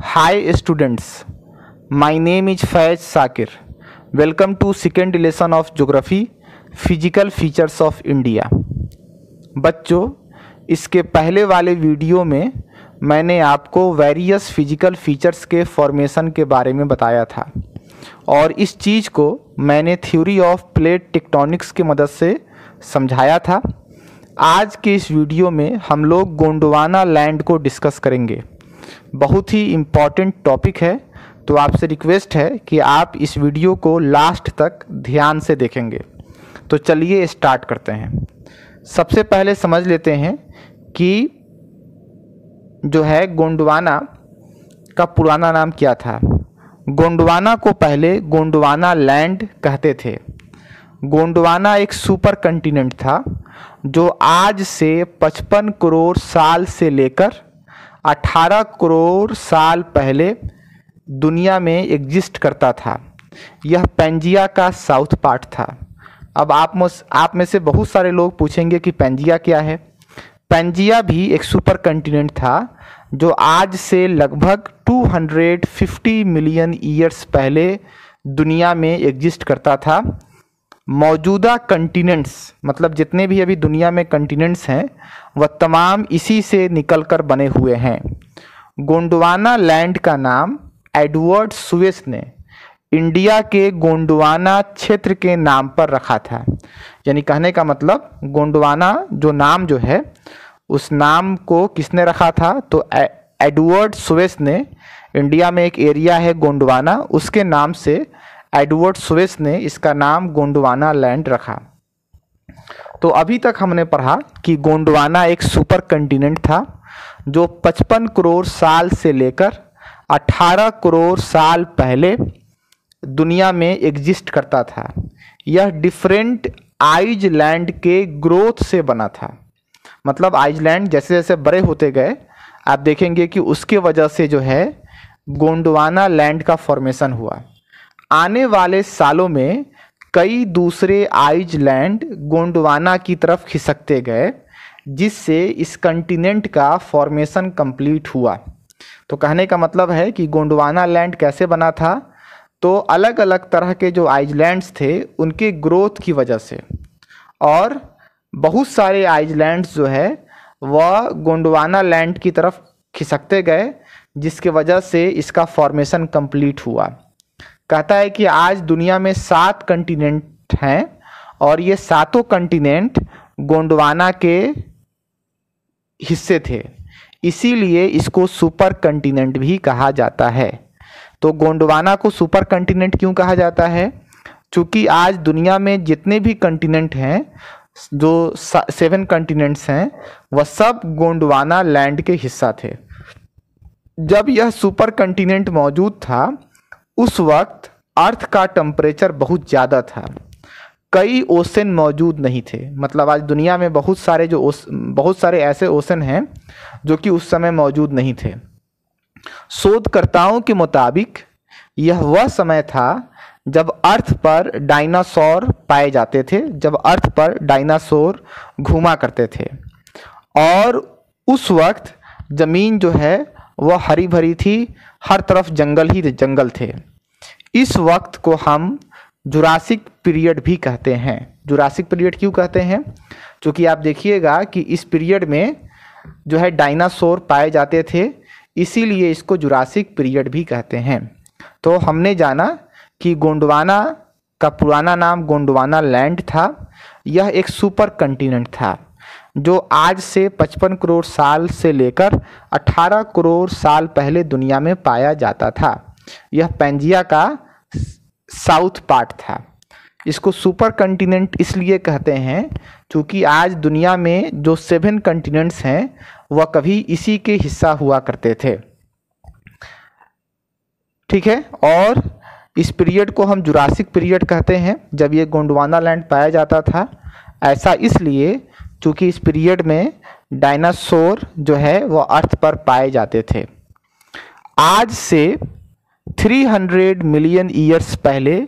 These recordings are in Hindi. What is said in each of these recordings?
Hi students, my name is Faiz Sakir. Welcome to second lesson of Geography, Physical Features of India. बच्चों, इसके पहले वाले वीडियो में मैंने आपको वेरियस फिजिकल फीचर्स के फॉर्मेशन के बारे में बताया था और इस चीज़ को मैंने थ्योरी ऑफ प्लेट टेक्टोनिक्स की मदद से समझाया था। आज के इस वीडियो में हम लोग गोंडवाना लैंड को डिस्कस करेंगे। बहुत ही इम्पॉर्टेंट टॉपिक है, तो आपसे रिक्वेस्ट है कि आप इस वीडियो को लास्ट तक ध्यान से देखेंगे। तो चलिए स्टार्ट करते हैं। सबसे पहले समझ लेते हैं कि जो है गोंडवाना का पुराना नाम क्या था। गोंडवाना को पहले गोंडवाना लैंड कहते थे। गोंडवाना एक सुपर कंटिनेंट था जो आज से 55 करोड़ साल से लेकर 18 करोड़ साल पहले दुनिया में एग्जिस्ट करता था। यह पेंजिया का साउथ पार्ट था। अब आप में से बहुत सारे लोग पूछेंगे कि पेंजिया क्या है। पेंजिया भी एक सुपर कंटिनेंट था जो आज से लगभग 250 मिलियन ईयर्स पहले दुनिया में एग्जिस्ट करता था। मौजूदा कंटिनेंट्स मतलब जितने भी अभी दुनिया में कंटिनेंट्स हैं वह तमाम इसी से निकलकर बने हुए हैं। गोंडवाना लैंड का नाम एडवर्ड सुएस ने इंडिया के गोंडवाना क्षेत्र के नाम पर रखा था। यानी कहने का मतलब गोंडवाना जो नाम जो है उस नाम को किसने रखा था, तो एडवर्ड सुएस ने इंडिया में एक एरिया है गोंडवाना, उसके नाम से एडवर्ड सुएस ने इसका नाम गोंडवाना लैंड रखा। तो अभी तक हमने पढ़ा कि गोंडवाना एक सुपर कंटिनेंट था जो 55 करोड़ साल से लेकर 18 करोड़ साल पहले दुनिया में एग्जिस्ट करता था। यह डिफरेंट आइलैंड के ग्रोथ से बना था। मतलब आइलैंड जैसे जैसे बड़े होते गए आप देखेंगे कि उसके वजह से जो है गोंडवाना लैंड का फॉर्मेशन हुआ। आने वाले सालों में कई दूसरे आइलैंड गोंडवाना की तरफ खिसकते गए जिससे इस कंटिनेंट का फॉर्मेशन कंप्लीट हुआ। तो कहने का मतलब है कि गोंडवाना लैंड कैसे बना था, तो अलग अलग तरह के जो आइलैंड्स थे उनके ग्रोथ की वजह से, और बहुत सारे आइलैंड्स जो है वह गोंडवाना लैंड की तरफ खिसकते गए जिसके वजह से इसका फॉर्मेशन कंप्लीट हुआ। कहता है कि आज दुनिया में 7 कंटिनेंट हैं और ये सातों कंटिनेंट गोंडवाना के हिस्से थे, इसीलिए इसको सुपर कंटिनेंट भी कहा जाता है। तो गोंडवाना को सुपर कंटिनेंट क्यों कहा जाता है? क्योंकि आज दुनिया में जितने भी कंटिनेंट हैं, जो 7 कंटिनेंट्स हैं, वह सब गोंडवाना लैंड के हिस्सा थे। जब यह सुपर कंटिनेंट मौजूद था उस वक्त अर्थ का टेम्परेचर बहुत ज़्यादा था। कई ओशन मौजूद नहीं थे। मतलब आज दुनिया में बहुत सारे ऐसे ओशन हैं जो कि उस समय मौजूद नहीं थे। शोधकर्ताओं के मुताबिक यह वह समय था जब अर्थ पर डायनासोर पाए जाते थे, जब अर्थ पर डायनासोर घूमा करते थे, और उस वक्त ज़मीन जो है वह हरी भरी थी, हर तरफ जंगल ही जंगल थे। इस वक्त को हम जुरासिक पीरियड भी कहते हैं। जुरासिक पीरियड क्यों कहते हैं? क्योंकि आप देखिएगा कि इस पीरियड में जो है डायनासोर पाए जाते थे, इसीलिए इसको जुरासिक पीरियड भी कहते हैं। तो हमने जाना कि गोंडवाना का पुराना नाम गोंडवाना लैंड था। यह एक सुपर कंटिनेंट था जो आज से 55 करोड़ साल से लेकर 18 करोड़ साल पहले दुनिया में पाया जाता था। यह पेंजिया का साउथ पार्ट था। इसको सुपर कंटिनेंट इसलिए कहते हैं क्योंकि आज दुनिया में जो 7 कंटिनेंट्स हैं वह कभी इसी के हिस्सा हुआ करते थे। ठीक है, और इस पीरियड को हम जुरासिक पीरियड कहते हैं जब ये गोंडवाना लैंड पाया जाता था। ऐसा इसलिए क्योंकि इस पीरियड में डायनासोर जो है वह अर्थ पर पाए जाते थे। आज से 300 मिलियन ईयर्स पहले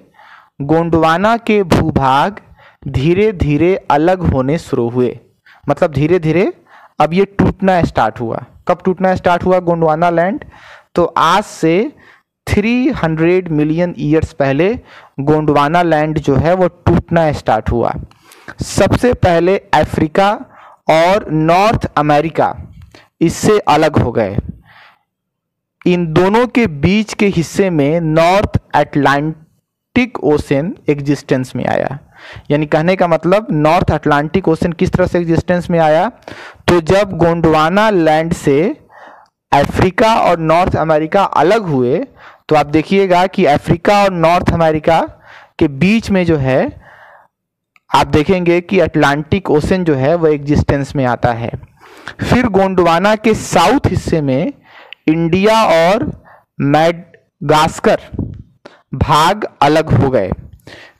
गोंडवाना के भूभाग धीरे धीरे अलग होने शुरू हुए। मतलब धीरे धीरे अब ये टूटना स्टार्ट हुआ। कब टूटना स्टार्ट हुआ गोंडवाना लैंड? तो आज से 300 मिलियन ईयर्स पहले गोंडवाना लैंड जो है वो टूटना स्टार्ट हुआ। सबसे पहले अफ्रीका और नॉर्थ अमेरिका इससे अलग हो गए। इन दोनों के बीच के हिस्से में नॉर्थ अटलांटिक ओशन एग्जिस्टेंस में आया। यानी कहने का मतलब नॉर्थ अटलांटिक ओशन किस तरह से एग्जिस्टेंस में आया, तो जब गोंडवाना लैंड से अफ्रीका और नॉर्थ अमेरिका अलग हुए तो आप देखिएगा कि अफ्रीका और नॉर्थ अमेरिका के बीच में जो है आप देखेंगे कि अटलांटिक ओशन जो है वो एग्जिस्टेंस में आता है। फिर गोंडवाना के साउथ हिस्से में इंडिया और मैडागास्कर भाग अलग हो गए।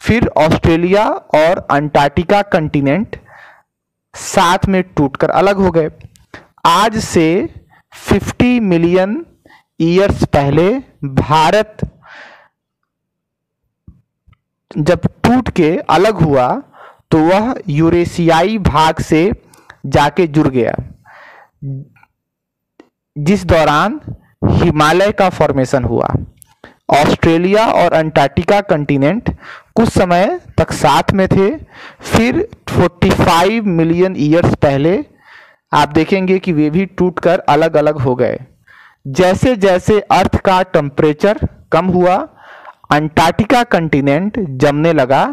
फिर ऑस्ट्रेलिया और अंटार्कटिका कंटिनेंट साथ में टूटकर अलग हो गए। आज से 50 मिलियन ईयर्स पहले भारत जब टूट के अलग हुआ तो वह यूरेशियाई भाग से जाके जुड़ गया, जिस दौरान हिमालय का फॉर्मेशन हुआ। ऑस्ट्रेलिया और अंटार्कटिका कंटिनेंट कुछ समय तक साथ में थे। फिर 45 मिलियन ईयर्स पहले आप देखेंगे कि वे भी टूटकर अलग अलग हो गए। जैसे जैसे अर्थ का टेम्परेचर कम हुआ, अंटार्कटिका कंटिनेंट जमने लगा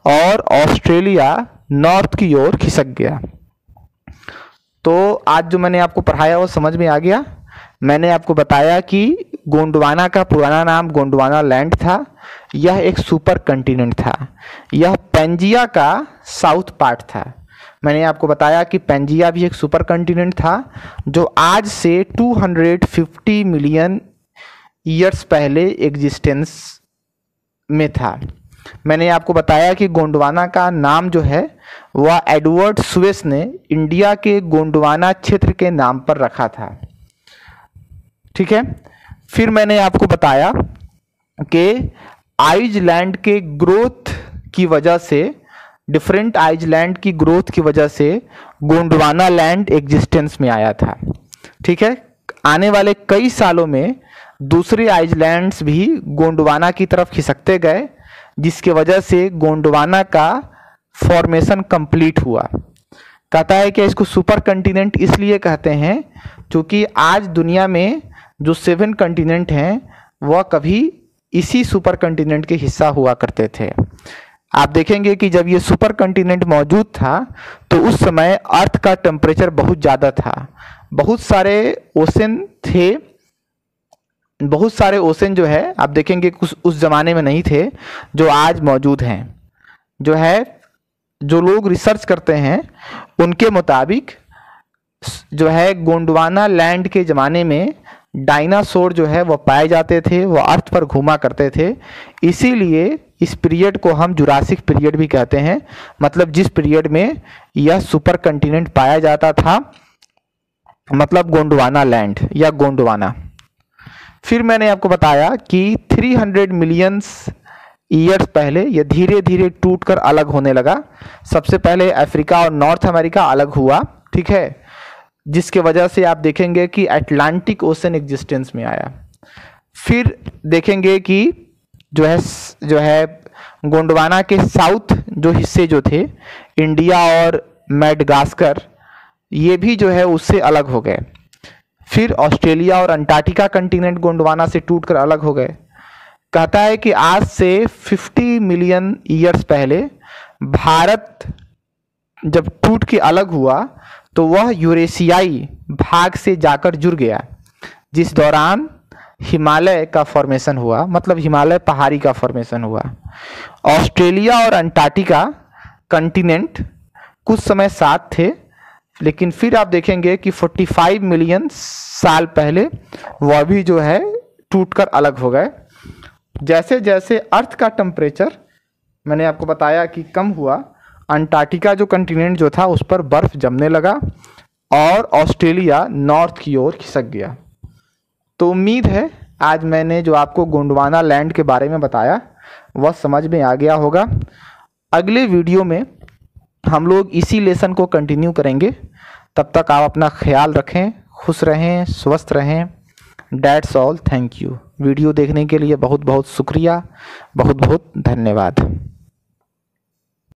और ऑस्ट्रेलिया नॉर्थ की ओर खिसक गया। तो आज जो मैंने आपको पढ़ाया वो समझ में आ गया। मैंने आपको बताया कि गोंडवाना का पुराना नाम गोंडवाना लैंड था। यह एक सुपर कंटिनेंट था। यह पेंजिया का साउथ पार्ट था। मैंने आपको बताया कि पेंजिया भी एक सुपर कंटिनेंट था जो आज से 250 मिलियन ईयर्स पहले एग्जिस्टेंस में था। मैंने आपको बताया कि गोंडवाना का नाम जो है वह एडवर्ड स्वेस ने इंडिया के गोंडवाना क्षेत्र के नाम पर रखा था। ठीक है। फिर मैंने आपको बताया कि आइसलैंड के ग्रोथ की वजह से, डिफरेंट आइसलैंड की ग्रोथ की वजह से गोंडवाना लैंड एग्जिस्टेंस में आया था। ठीक है। आने वाले कई सालों में दूसरे आइसलैंड्स भी गोंडवाना की तरफ खिसकते गए, जिसके वजह से गोंडवाना का फॉर्मेशन कंप्लीट हुआ। कहता है कि इसको सुपर कंटिनेंट इसलिए कहते हैं क्योंकि आज दुनिया में जो 7 कंटिनेंट हैं वह कभी इसी सुपर कंटिनेंट के हिस्सा हुआ करते थे। आप देखेंगे कि जब ये सुपर कंटिनेंट मौजूद था तो उस समय अर्थ का टेम्परेचर बहुत ज़्यादा था। बहुत सारे ओशन थे। बहुत सारे ओशन जो है आप देखेंगे कुछ उस ज़माने में नहीं थे जो आज मौजूद हैं। जो है जो लोग रिसर्च करते हैं उनके मुताबिक जो है गोंडवाना लैंड के ज़माने में डायनासोर जो है वो पाए जाते थे, वो अर्थ पर घूमा करते थे। इसीलिए इस पीरियड को हम जुरासिक पीरियड भी कहते हैं, मतलब जिस पीरियड में यह सुपर कंटिनेंट पाया जाता था, मतलब गोंडवाना लैंड या गोंडवाना। फिर मैंने आपको बताया कि 300 मिलियन ईयर्स पहले यह धीरे धीरे टूटकर अलग होने लगा। सबसे पहले अफ्रीका और नॉर्थ अमेरिका अलग हुआ। ठीक है। जिसके वजह से आप देखेंगे कि अटलांटिक ओशन एग्जिस्टेंस में आया। फिर देखेंगे कि जो है गोंडवाना के साउथ जो हिस्से जो थे इंडिया और मैडागास्कर, ये भी जो है उससे अलग हो गए। फिर ऑस्ट्रेलिया और अंटार्कटिका कंटिनेंट गोंडवाना से टूटकर अलग हो गए। कहता है कि आज से 50 मिलियन ईयर्स पहले भारत जब टूट के अलग हुआ तो वह यूरेशियाई भाग से जाकर जुड़ गया, जिस दौरान हिमालय का फॉर्मेशन हुआ, मतलब हिमालय पहाड़ी का फॉर्मेशन हुआ। ऑस्ट्रेलिया और अंटार्कटिका कंटिनेंट कुछ समय साथ थे, लेकिन फिर आप देखेंगे कि 45 मिलियन साल पहले वह भी जो है टूटकर अलग हो गए। जैसे जैसे अर्थ का टेम्परेचर मैंने आपको बताया कि कम हुआ, अंटार्कटिका जो कंटिनेंट जो था उस पर बर्फ जमने लगा और ऑस्ट्रेलिया नॉर्थ की ओर खिसक गया। तो उम्मीद है आज मैंने जो आपको गोंडवाना लैंड के बारे में बताया वह समझ में आ गया होगा। अगले वीडियो में हम लोग इसी लेसन को कंटिन्यू करेंगे। तब तक आप अपना ख्याल रखें, खुश रहें, स्वस्थ रहें। That's all, thank you. Video देखने के लिए बहुत बहुत शुक्रिया, बहुत बहुत धन्यवाद।